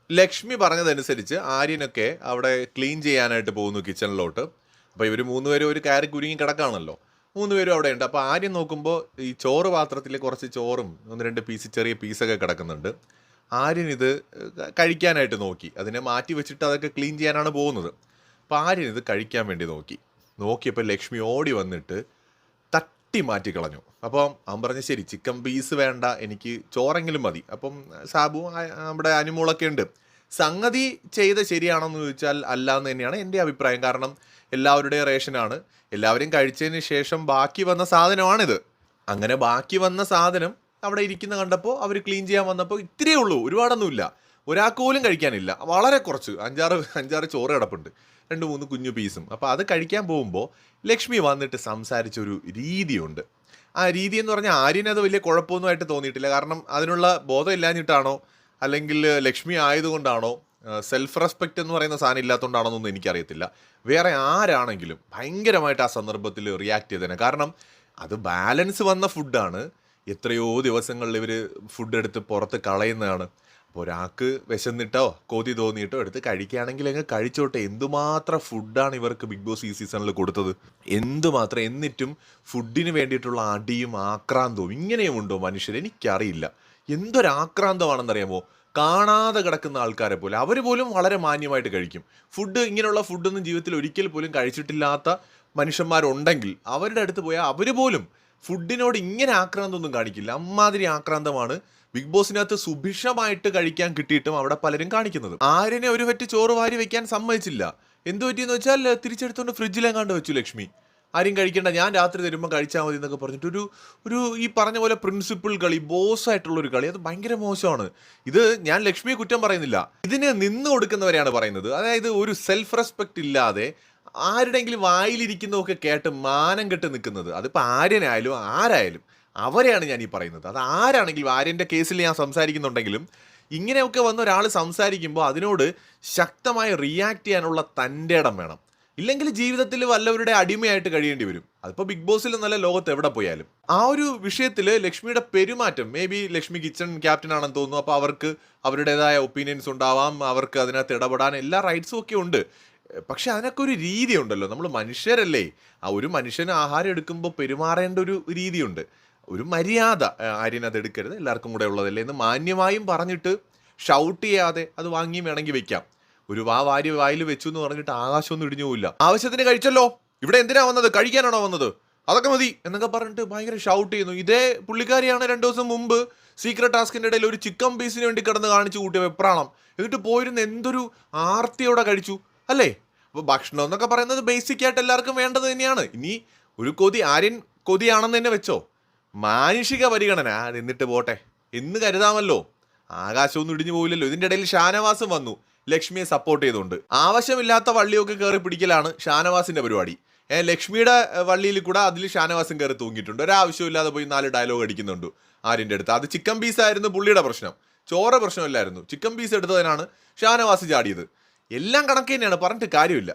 ലക്ഷ്മി പറഞ്ഞതനുസരിച്ച് ആര്യനൊക്കെ അവിടെ ക്ലീൻ ചെയ്യാനായിട്ട് പോകുന്നു കിച്ചണിലോട്ട്. അപ്പോൾ ഇവർ 3 പേരും ഒരു കയറി കുരുങ്ങി കിടക്കുകയാണല്ലോ. 3 പേരും അവിടെ ഉണ്ട്. അപ്പോൾ ആര്യൻ നോക്കുമ്പോൾ ഈ ചോറ് പാത്രത്തിൽ കുറച്ച് ചോറും 1-2 പീസ് ചെറിയ പീസൊക്കെ കിടക്കുന്നുണ്ട്. ആര്യൻ ഇത് കഴിക്കാനായിട്ട് നോക്കി. അതിനെ മാറ്റി വെച്ചിട്ട് അതൊക്കെ ക്ലീൻ ചെയ്യാനാണ് പോകുന്നത്. അപ്പോൾ ആര്യൻ ഇത് കഴിക്കാൻ വേണ്ടി നോക്കിയപ്പോൾ ലക്ഷ്മി ഓടി വന്നിട്ട് തട്ടി മാറ്റി കളഞ്ഞു. അപ്പം അവൻ പറഞ്ഞു, ശരി ചിക്കൻ പീസ് വേണ്ട, എനിക്ക് ചോറെങ്കിലും മതി. അപ്പം സാബു നമ്മുടെ അനുമോളൊക്കെ ഉണ്ട്. സംഗതി ചെയ്ത് ശരിയാണെന്ന് ചോദിച്ചാൽ അല്ല എന്ന് തന്നെയാണ് എൻ്റെ അഭിപ്രായം. കാരണം എല്ലാവരുടെയും റേഷനാണ്, എല്ലാവരും കഴിച്ചതിന് ശേഷം ബാക്കി വന്ന സാധനമാണിത്. അങ്ങനെ ബാക്കി വന്ന സാധനം അവിടെ ഇരിക്കുന്ന കണ്ടപ്പോൾ അവർ ക്ലീൻ ചെയ്യാൻ വന്നപ്പോൾ ഇത്രയേ ഉള്ളൂ, ഒരുപാടൊന്നുമില്ല. ഒരാൾക്ക് പോലും കഴിക്കാനില്ല, വളരെ കുറച്ച് 5-6 ചോറ് കിടപ്പുണ്ട്, 2-3 കുഞ്ഞു പീസും. അപ്പോൾ അത് കഴിക്കാൻ പോകുമ്പോൾ ലക്ഷ്മി വന്നിട്ട് സംസാരിച്ചൊരു രീതിയുണ്ട്. ആ രീതി എന്ന് പറഞ്ഞാൽ ആര്യനത് വലിയ കുഴപ്പമൊന്നുമായിട്ട് തോന്നിയിട്ടില്ല. കാരണം അതിനുള്ള ബോധം ഇല്ലാഞ്ഞിട്ടാണോ അല്ലെങ്കിൽ ലക്ഷ്മി ആയതുകൊണ്ടാണോ സെൽഫ് റെസ്പെക്റ്റ് എന്ന് പറയുന്ന സാധനം ഇല്ലാത്തതുകൊണ്ടാണോ എന്നൊന്നും എനിക്കറിയത്തില്ല. വേറെ ആരാണെങ്കിലും ഭയങ്കരമായിട്ട് ആ സന്ദർഭത്തിൽ റിയാക്ട് ചെയ്തേനെ. കാരണം അത് ബാലൻസ് വന്ന ഫുഡാണ്. എത്രയോ ദിവസങ്ങളിൽ ഇവർ ഫുഡ് എടുത്ത് പുറത്ത് കളയുന്നതാണ്. അപ്പോൾ ഒരാൾക്ക് വിശന്നിട്ടോ കൊതി തോന്നിയിട്ടോ എടുത്ത് കഴിക്കുകയാണെങ്കിൽ അങ്ങ് കഴിച്ചോട്ടെ. എന്തുമാത്രം ഫുഡാണ് ഇവർക്ക് ബിഗ് ബോസ് ഈ സീസണിൽ കൊടുത്തത്, എന്തുമാത്രം. എന്നിട്ടും ഫുഡിന് വേണ്ടിയിട്ടുള്ള അടിയും ആക്രാന്തവും ഇങ്ങനെയും ഉണ്ടോ മനുഷ്യർ? എനിക്കറിയില്ല. എന്തൊരാക്രാന്തമാണെന്നറിയാമോ? കാണാതെ കിടക്കുന്ന ആൾക്കാരെ പോലെ അവർ പോലും വളരെ മാന്യമായിട്ട് കഴിക്കും ഫുഡ്. ഇങ്ങനെയുള്ള ഫുഡൊന്നും ജീവിതത്തിൽ ഒരിക്കൽ പോലും കഴിച്ചിട്ടില്ലാത്ത മനുഷ്യന്മാരുണ്ടെങ്കിൽ അവരുടെ അടുത്ത് പോയാൽ അവർ പോലും ഫുഡിനോട് ഇങ്ങനെ ആക്രാന്തമൊന്നും കാണിക്കില്ല. അമ്മാതിരി ആക്രാന്തമാണ് ബിഗ് ബോസിനകത്ത് സുഭിക്ഷമായിട്ട് കഴിക്കാൻ കിട്ടിയിട്ടും അവിടെ പലരും കാണിക്കുന്നത്. ആര്യനെ ഒരു പറ്റി ചോറ് വാരി വെക്കാൻ സമ്മതിച്ചില്ല. എന്തു പറ്റിയെന്ന് വെച്ചാൽ തിരിച്ചെടുത്തുകൊണ്ട് ഫ്രിഡ്ജിലെങ്ങാണ്ട് വെച്ചു ലക്ഷ്മി. ആരും കഴിക്കേണ്ട, ഞാൻ രാത്രി തരുമ്പോൾ കഴിച്ചാൽ മതി എന്നൊക്കെ പറഞ്ഞിട്ട് ഒരു ഈ പറഞ്ഞ പോലെ പ്രിൻസിപ്പിൾ കളി, ബോസായിട്ടുള്ളൊരു കളി. അത് ഭയങ്കര മോശമാണ്. ഇത് ഞാൻ ലക്ഷ്മിയെ കുറ്റം പറയുന്നില്ല, ഇതിന് നിന്ന് കൊടുക്കുന്നവരെയാണ് പറയുന്നത്. അതായത് ഒരു സെൽഫ് റെസ്പെക്റ്റ് ഇല്ലാതെ ആരുടെയെങ്കിലും വായിലിരിക്കുന്നതൊക്കെ കേട്ട് മാനം കെട്ട് നിൽക്കുന്നത്. അതിപ്പോൾ ആര്യനായാലും ആരായാലും അവരെയാണ് ഞാൻ ഈ പറയുന്നത്. അത് ആരാണെങ്കിലും, ആര്യൻ്റെ കേസിൽ ഞാൻ സംസാരിക്കുന്നുണ്ടെങ്കിലും ഇങ്ങനെയൊക്കെ വന്ന ഒരാൾ സംസാരിക്കുമ്പോൾ അതിനോട് ശക്തമായി റിയാക്ട് ചെയ്യാനുള്ള തൻ്റെ ഇടം വേണം. ഇല്ലെങ്കിൽ ജീവിതത്തിൽ വല്ലവരുടെ അടിമയായിട്ട് കഴിയേണ്ടി വരും. അതിപ്പോൾ ബിഗ് ബോസിൽ നല്ല ലോകത്ത് എവിടെ പോയാലും. ആ ഒരു വിഷയത്തിൽ ലക്ഷ്മിയുടെ പെരുമാറ്റം, may be Lakshmi kitchen captain ആണെന്ന് തോന്നുന്നു. അപ്പോൾ അവർക്ക് അവരുടേതായ ഒപ്പീനിയൻസ് ഉണ്ടാവാം, അവർക്ക് അതിനകത്ത് ഇടപെടാൻ എല്ലാ റൈറ്റ്സും ഒക്കെ ഉണ്ട്. പക്ഷെ അതിനൊക്കെ ഒരു രീതി ഉണ്ടല്ലോ. നമ്മൾ മനുഷ്യരല്ലേ. ആ ഒരു മനുഷ്യന് ആഹാരം എടുക്കുമ്പോൾ പെരുമാറേണ്ട ഒരു രീതിയുണ്ട്, ഒരു മര്യാദ. ആര്യൻ അത് എടുക്കരുത്, എല്ലാവർക്കും കൂടെ ഉള്ളതല്ലേ എന്ന് മാന്യമായും പറഞ്ഞിട്ട് ഷൗട്ട് ചെയ്യാതെ അത് വാങ്ങി വേണമെങ്കിൽ വെക്കാം. ഒരു വാരി വായിൽ വെച്ചു എന്ന് പറഞ്ഞിട്ട് ആകാശമൊന്നും ഇടിഞ്ഞു പോയില്ല. ആവശ്യത്തിന് കഴിച്ചല്ലോ, ഇവിടെ എന്തിനാ വന്നത്, കഴിക്കാനാണോ വന്നത്, അതൊക്കെ മതി എന്നൊക്കെ പറഞ്ഞിട്ട് ഭയങ്കര ഷൗട്ട് ചെയ്യുന്നു. ഇതേ പുള്ളിക്കാരിയാണ് 2 ദിവസം മുമ്പ് സീക്രട്ട് ടാസ്കിൻ്റെ ഇടയിൽ ഒരു ചിക്കൻ പീസിന് വേണ്ടി കിടന്ന് കാണിച്ചു കൂട്ടിയ വെപ്രാണം. എന്നിട്ട് പോയിരുന്ന് എന്തൊരു ആർത്തിയോടെ കഴിച്ചു അല്ലേ. അപ്പോൾ ഭക്ഷണം എന്നൊക്കെ പറയുന്നത് ബേസിക് ആയിട്ട് എല്ലാവർക്കും വേണ്ടത് തന്നെയാണ്. ഇനി ഒരു ആര്യൻ കൊതിയാണെന്ന് തന്നെ വെച്ചോ, മാനുഷിക പരിഗണന നിന്നിട്ട് പോട്ടെ എന്ന് കരുതാമല്ലോ. ആകാശമൊന്നും ഇടിഞ്ഞു പോയില്ലല്ലോ. ഇതിൻ്റെ ഇടയിൽ ഷാനവാസും വന്നു ലക്ഷ്മിയെ സപ്പോർട്ട് ചെയ്തുകൊണ്ട്. ആവശ്യമില്ലാത്ത വള്ളിയൊക്കെ കയറി പിടിക്കലാണ് ഷാനവാസിൻ്റെ പരിപാടി. ലക്ഷ്മിയുടെ വള്ളിയിൽ കൂടെ അതിൽ ഷാനവാസും കയറി തൂങ്ങിയിട്ടുണ്ട്. ഒരാവശ്യമില്ലാതെ പോയി 4 ഡയലോഗ് അടിക്കുന്നുണ്ട് ആര്യൻ്റെ അടുത്ത്. അത് ചിക്കൻ പീസായിരുന്നു പുള്ളിയുടെ പ്രശ്നം, ചോറ് പ്രശ്നമില്ലായിരുന്നു. ചിക്കൻ പീസ് എടുത്തതിനാണ് ഷാനവാസ് ചാടിയത്. എല്ലാം കണക്ക് തന്നെയാണ്, പറഞ്ഞിട്ട് കാര്യമില്ല.